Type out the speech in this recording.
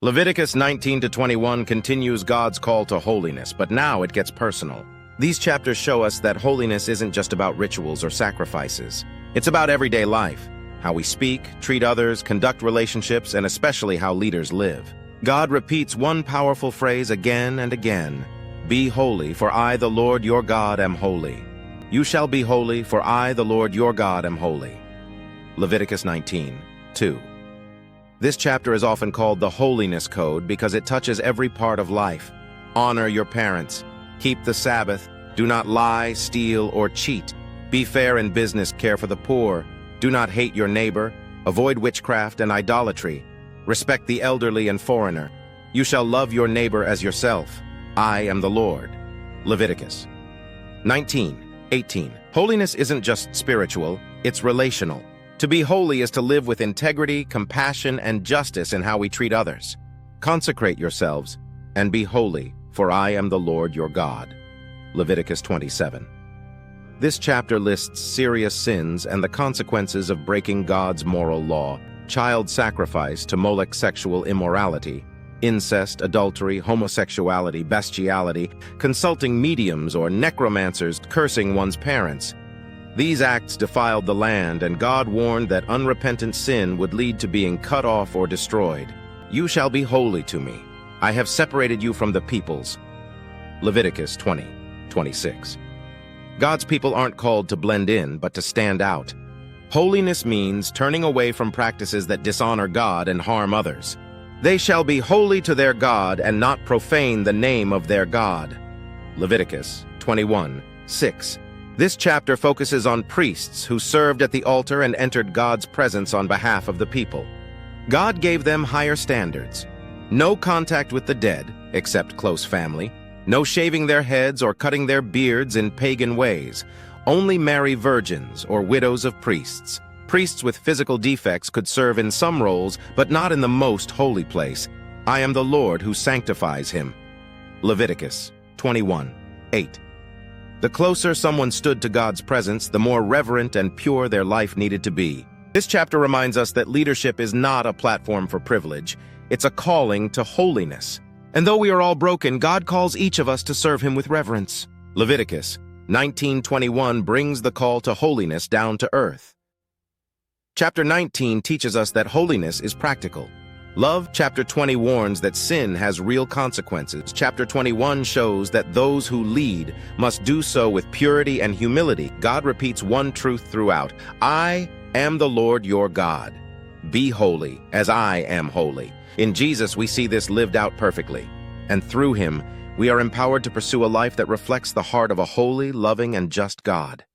Leviticus 19-21 continues God's call to holiness, but now it gets personal. These chapters show us that holiness isn't just about rituals or sacrifices. It's about everyday life, how we speak, treat others, conduct relationships, and especially how leaders live. God repeats one powerful phrase again and again: "Be holy, for I, the Lord your God, am holy. You shall be holy, for I, the Lord your God, am holy." Leviticus 19:2. This chapter is often called the Holiness Code because it touches every part of life. Honor your parents. Keep the Sabbath. Do not lie, steal, or cheat. Be fair in business. Care for the poor. Do not hate your neighbor. Avoid witchcraft and idolatry. Respect the elderly and foreigner. You shall love your neighbor as yourself. I am the Lord. Leviticus 19:18. Holiness isn't just spiritual, it's relational. To be holy is to live with integrity, compassion, and justice in how we treat others. Consecrate yourselves and be holy, for I am the Lord your God. Leviticus 27. This chapter lists serious sins and the consequences of breaking God's moral law: child sacrifice to Molech, sexual immorality, incest, adultery, homosexuality, bestiality, consulting mediums or necromancers, cursing one's parents. These acts defiled the land, and God warned that unrepentant sin would lead to being cut off or destroyed. You shall be holy to me. I have separated you from the peoples. Leviticus 20:26. God's people aren't called to blend in, but to stand out. Holiness means turning away from practices that dishonor God and harm others. They shall be holy to their God and not profane the name of their God. Leviticus 21:6. This chapter focuses on priests who served at the altar and entered God's presence on behalf of the people. God gave them higher standards: no contact with the dead, except close family, no shaving their heads or cutting their beards in pagan ways, only marry virgins or widows of priests. Priests with physical defects could serve in some roles, but not in the most holy place. I am the Lord who sanctifies him. Leviticus 21:8. The closer someone stood to God's presence, the more reverent and pure their life needed to be. This chapter reminds us that leadership is not a platform for privilege. It's a calling to holiness. And though we are all broken, God calls each of us to serve him with reverence. Leviticus 19:21 brings the call to holiness down to earth. Chapter 19 teaches us that holiness is practical. Love, chapter 20, warns that sin has real consequences. Chapter 21 shows that those who lead must do so with purity and humility. God repeats one truth throughout: I am the Lord your God. Be holy, as I am holy. In Jesus, we see this lived out perfectly. And through him, we are empowered to pursue a life that reflects the heart of a holy, loving, and just God.